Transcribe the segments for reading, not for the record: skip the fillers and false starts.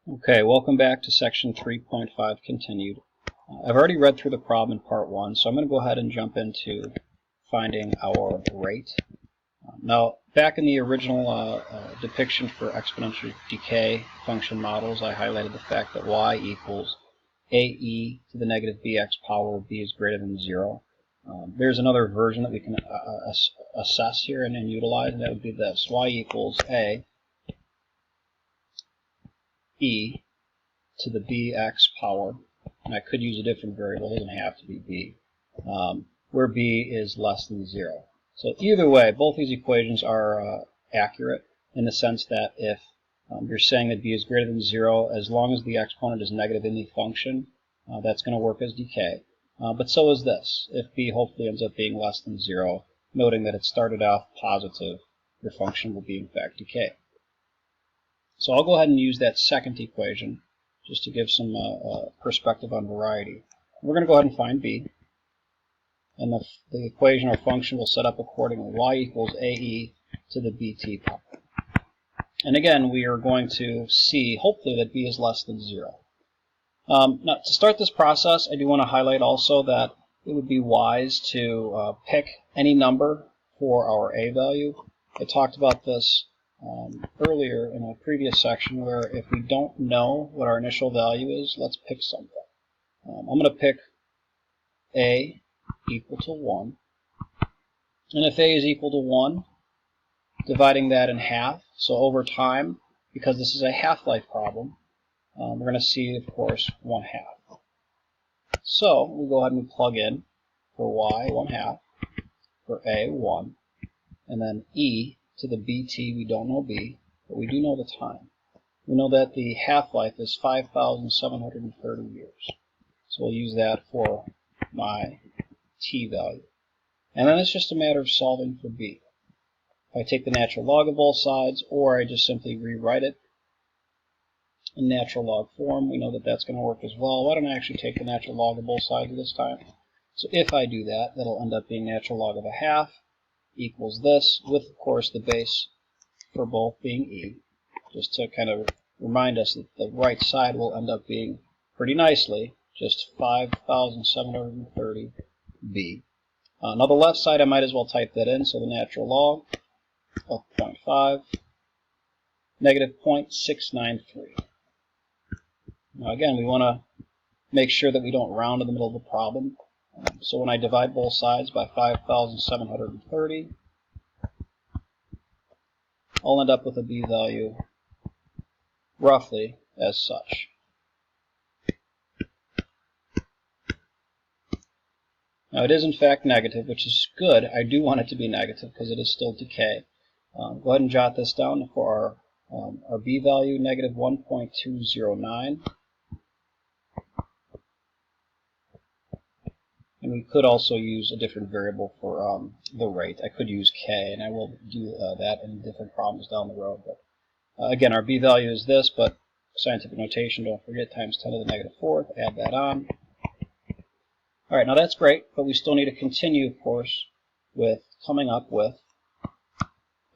Okay, welcome back to section 3.5 continued. I've already read through the problem in part 1, so I'm going to go ahead and jump into finding our rate. Now, back in the original depiction for exponential decay function models, I highlighted the fact that y equals ae to the negative bx power where b is greater than 0. There's another version that we can assess here and utilize, and that would be this. Y equals a e to the bx power, and I could use a different variable, it doesn't have to be b, where b is less than 0. So either way, both these equations are accurate in the sense that if you're saying that b is greater than 0, as long as the exponent is negative in the function, that's going to work as decay. But so is this. If b hopefully ends up being less than 0, noting that it started off positive, your function will be in fact decay. So I'll go ahead and use that second equation just to give some perspective on variety. We're going to go ahead and find b, and the equation or function will set up accordingly. Y equals ae to the bt power. And again, we are going to see, hopefully, that b is less than 0. Now, to start this process, I do want to highlight also that it would be wise to pick any number for our a value. I talked about this earlier in a previous section where if we don't know what our initial value is, let's pick something. I'm going to pick a equal to 1. And if a is equal to 1, dividing that in half, so over time, because this is a half-life problem, we're going to see, of course, 1/2. So we'll go ahead and plug in for y, 1/2, for a, 1, and then e to the bt, we don't know b, but we do know the time. We know that the half-life is 5,730 years. So we'll use that for my t value. And then it's just a matter of solving for b. If I take the natural log of both sides, or I just simply rewrite it in natural log form, we know that that's going to work as well. Why don't I actually take the natural log of both sides this time? So if I do that, that'll end up being natural log of 1/2 equals this, with, of course, the base for both being e, just to kind of remind us that the right side will end up being pretty nicely just 5,730 b. Now the left side, I might as well type that in, so the natural log of 0.5, negative 0.693. Now again, we want to make sure that we don't round in the middle of the problem. So when I divide both sides by 5,730, I'll end up with a b value roughly as such. Now it is in fact negative, which is good. I do want it to be negative because it is still decay. Go ahead and jot this down for our b value, negative 1.209. And we could also use a different variable for the rate. I could use k, and I will do that in different problems down the road. But again, our b value is this, but scientific notation, don't forget, times 10 to the negative 4th. Add that on. All right, now that's great, but we still need to continue, of course, with coming up with,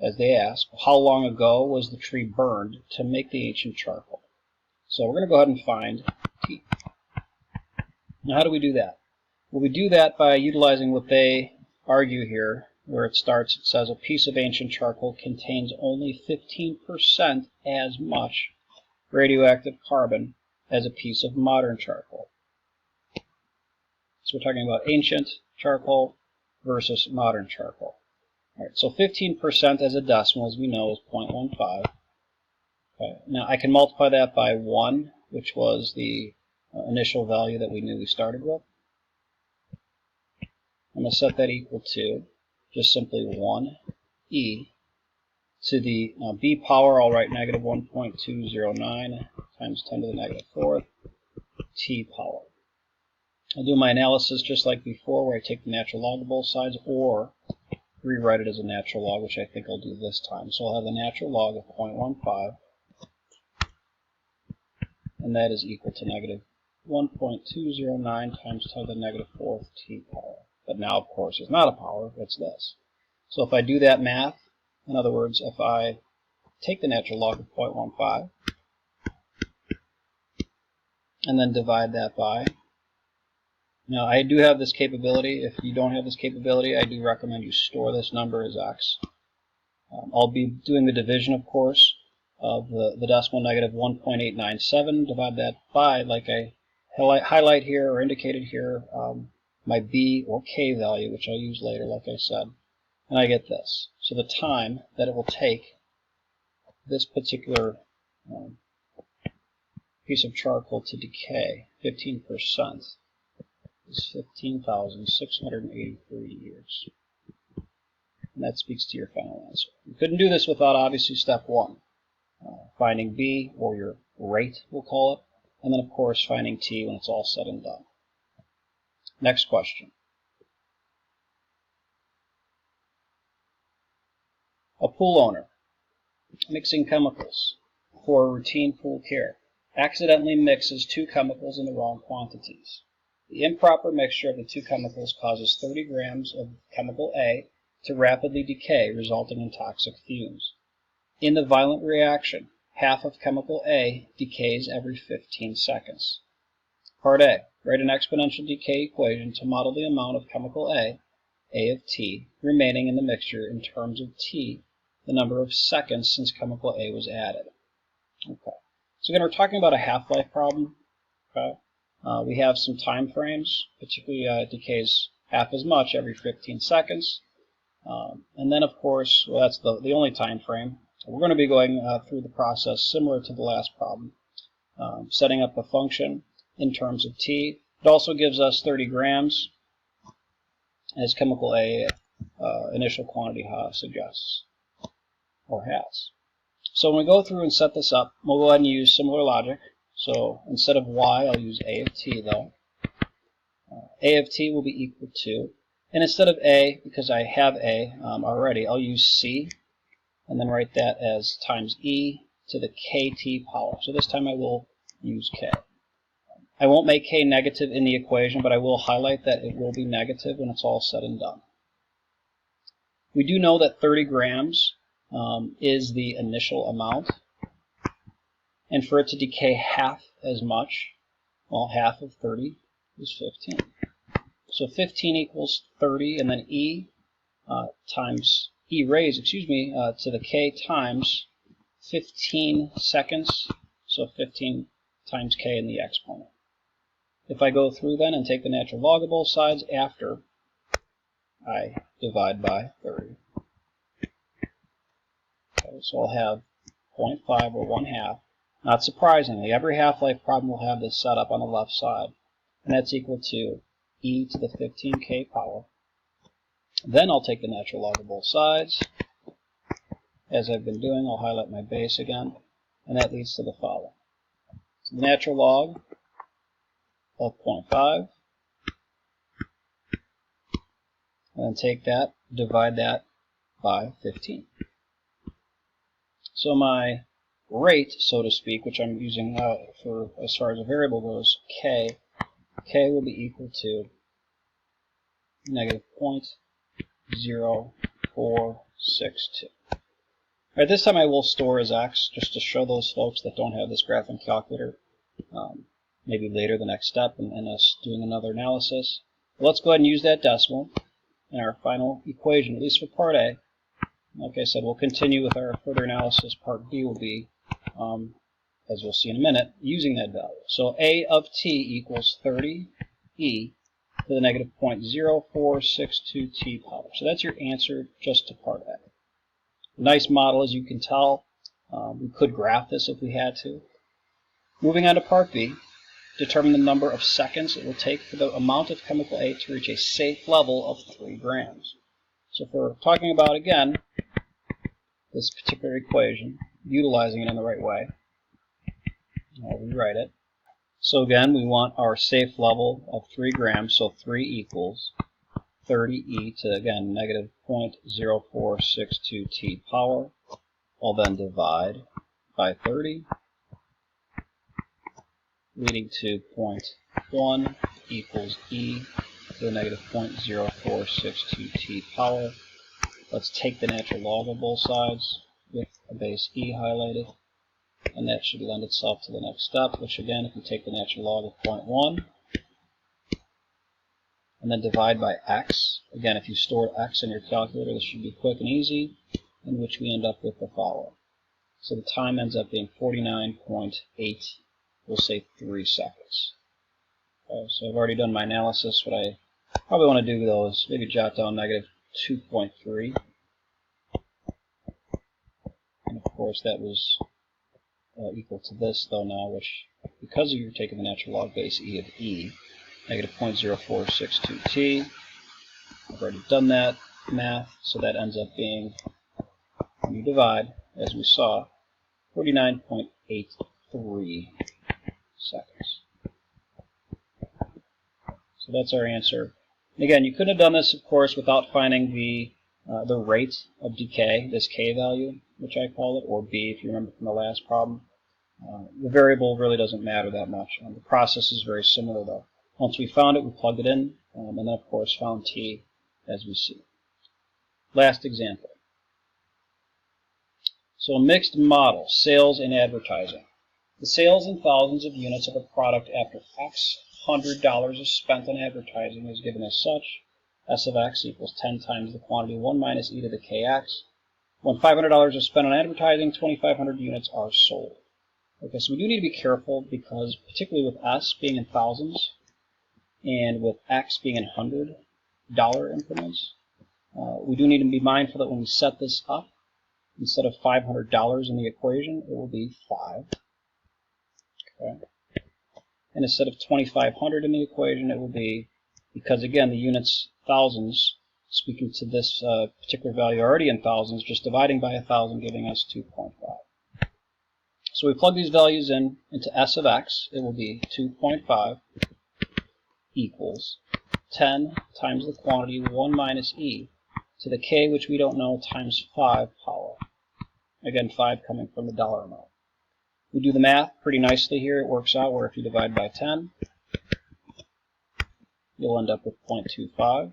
as they ask, how long ago was the tree burned to make the ancient charcoal? So we're going to go ahead and find t. Now how do we do that? Well, we do that by utilizing what they argue here, where it starts, it says a piece of ancient charcoal contains only 15% as much radioactive carbon as a piece of modern charcoal. So we're talking about ancient charcoal versus modern charcoal. All right, so 15% as a decimal, as we know, is 0.15. Okay, now I can multiply that by 1, which was the initial value that we knew we started with. I'm going to set that equal to just simply 1e to the b power. I'll write negative 1.209 times 10 to the negative 4th t power. I'll do my analysis just like before, where I take the natural log of both sides, or rewrite it as a natural log, which I think I'll do this time. So I'll have the natural log of 0.15, and that is equal to negative 1.209 times 10 to the negative 4th t power. But now, of course, it's not a power, it's this. So if I do that math, in other words, if I take the natural log of 0.15, and then divide that by. Now, I do have this capability. If you don't have this capability, I do recommend you store this number as x. I'll be doing the division, of course, of the decimal negative 1.897. Divide that by, like I highlight here or indicated here, my b or k value, which I'll use later, like I said. And I get this. So the time that it will take this particular piece of charcoal to decay, 15%, is 15,683 years. And that speaks to your final answer. You couldn't do this without, obviously, step one. Finding B, or your rate, we'll call it. And then, of course, finding T when it's all said and done. Next question. A pool owner, mixing chemicals for routine pool care, accidentally mixes two chemicals in the wrong quantities. The improper mixture of the two chemicals causes 30 grams of chemical A to rapidly decay, resulting in toxic fumes. In the violent reaction, half of chemical A decays every 15 seconds. Part A. Write an exponential decay equation to model the amount of chemical A of T, remaining in the mixture in terms of T, the number of seconds since chemical A was added. Okay. So again, we're talking about a half-life problem. Okay. We have some time frames, particularly it decays half as much every 15 seconds. And then, of course, well, that's the only time frame. We're going to be going through the process similar to the last problem, setting up a function in terms of T. It also gives us 30 grams, as chemical A initial quantity suggests, or has. So when we go through and set this up, we'll go ahead and use similar logic. So instead of Y, I'll use A of T, though. A of T will be equal to, and instead of A, because I have A already, I'll use C, and then write that as times E to the KT power. So this time I will use K. I won't make K negative in the equation, but I will highlight that it will be negative when it's all said and done. We do know that 30 grams is the initial amount, and for it to decay half as much, well, half of 30 is 15. So 15 equals 30, and then E times E raised, to the K times 15 seconds, so 15 times K in the exponent. If I go through then and take the natural log of both sides after I divide by 30. Okay, so I'll have 0.5 or 1/2. Not surprisingly, every half-life problem will have this set up on the left side, and that's equal to E to the 15K power. Then I'll take the natural log of both sides. As I've been doing, I'll highlight my base again, and that leads to the following. So the natural log of 0.5, and then take that, divide that by 15. So my rate, so to speak, which I'm using for as far as a variable goes, K will be equal to negative 0.0462. All right, this time I will store as x, just to show those folks that don't have this graphing calculator, maybe later the next step in us doing another analysis. But let's go ahead and use that decimal in our final equation, at least for part A. Like I said, we'll continue with our further analysis. Part B will be, as we'll see in a minute, using that value. So A of T equals 30 E to the negative 0.0462 T power. So that's your answer just to part A. Nice model, as you can tell. We could graph this if we had to. Moving on to part B, determine the number of seconds it will take for the amount of chemical A to reach a safe level of 3 grams. So if we're talking about, again, this particular equation, utilizing it in the right way, I'll rewrite it. So again, we want our safe level of 3 grams, so 3 equals 30e to, again, negative 0.0462 T power. I'll then divide by 30, leading to 0.1 equals e to the negative 0.0462 T power. Let's take the natural log of both sides with a base e highlighted. and that should lend itself to the next step, which again, if you take the natural log of 0.1, and then divide by x, again, if you store x in your calculator, this should be quick and easy, in which we end up with the following. So the time ends up being 49.8, we'll say 3 seconds. Okay, so I've already done my analysis. What I probably want to do, though, is maybe jot down negative 2.3. And of course, that was equal to this, though, now, which, because you're taking the natural log base e of e, negative 0.0462t. I've already done that math, so that ends up being, when you divide, as we saw, 49.83 seconds. So that's our answer. And again, you could have done this, of course, without finding the rate of decay, this k value, which I call it, or b, if you remember from the last problem. The variable really doesn't matter that much. The process is very similar, though. Once we found it, we plugged it in, and then, of course, found t as we see. Last example. So a mixed model, sales and advertising. The sales in thousands of units of a product after X $100 is spent on advertising is given as such. S of X equals 10 times the quantity 1 minus e to the kx. When $500 is spent on advertising, 2,500 units are sold. Okay, so we do need to be careful because, particularly with S being in thousands and with X being in $100 increments, we do need to be mindful that when we set this up, instead of $500 in the equation, it will be 5. Okay. And instead of 2,500 in the equation, it will be, because again, the units, thousands, speaking to this particular value already in thousands, just dividing by 1,000, giving us 2.5. So we plug these values in into S of X. It will be 2.5 equals 10 times the quantity 1 minus e to the k, which we don't know, times 5 power. Again, 5 coming from the dollar amount. We do the math pretty nicely here. It works out where if you divide by 10, you'll end up with 0.25.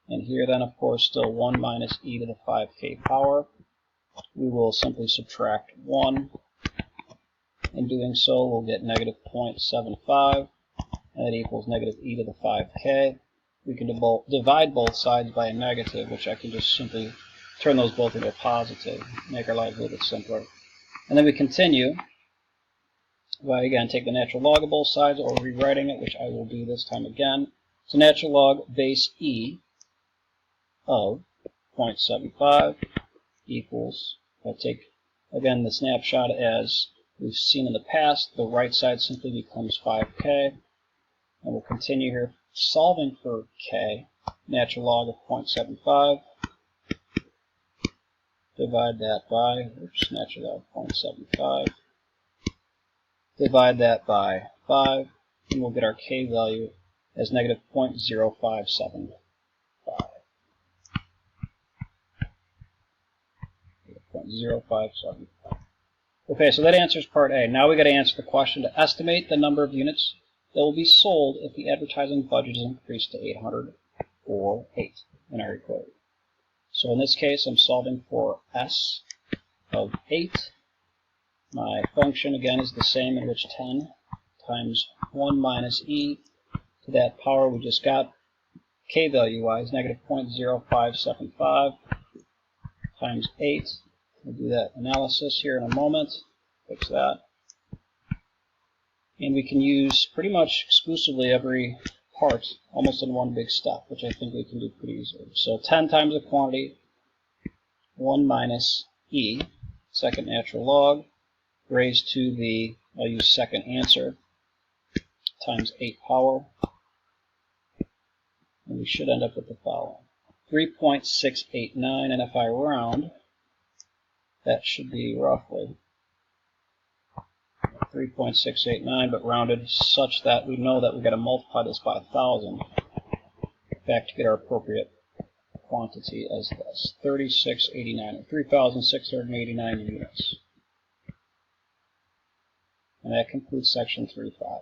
And here then, of course, still 1 minus e to the 5k power. We will simply subtract 1. In doing so, we'll get negative 0.75. And that equals negative e to the 5k. We can divide both sides by a negative, which I can just simply turn those both into a positive, make our lives a little bit simpler. And then we continue by, again, take the natural log of both sides, or rewriting it, which I will do this time again. So natural log base e of 0.75 equals, if I take, again, the snapshot as we've seen in the past, the right side simply becomes 5k. And we'll continue here, solving for k, natural log of 0.75. Divide that by, natural log of 0.75. Divide that by 5, and we'll get our k value as negative 0.0575. 0.0575. Okay, so that answers part A. Now we got to answer the question to estimate the number of units that will be sold if the advertising budget is increased to 800 or 8 in our equation. So in this case, I'm solving for S of 8. My function, again, is the same, in which 10 times 1 minus e to that power we just got, k value-wise, negative 0.0575 times 8. We'll do that analysis here in a moment. Fix that. And we can use pretty much exclusively every part almost in one big step, which I think we can do pretty easily. So 10 times the quantity, 1 minus e, second natural log, raised to the, I'll use second answer, times 8 power. And we should end up with the following. 3.689, and if I round, that should be roughly 3.689, but rounded such that we know that we've got to multiply this by 1,000 back to get our appropriate quantity as this, 3689, or 3,689 units. And that concludes section 3.5.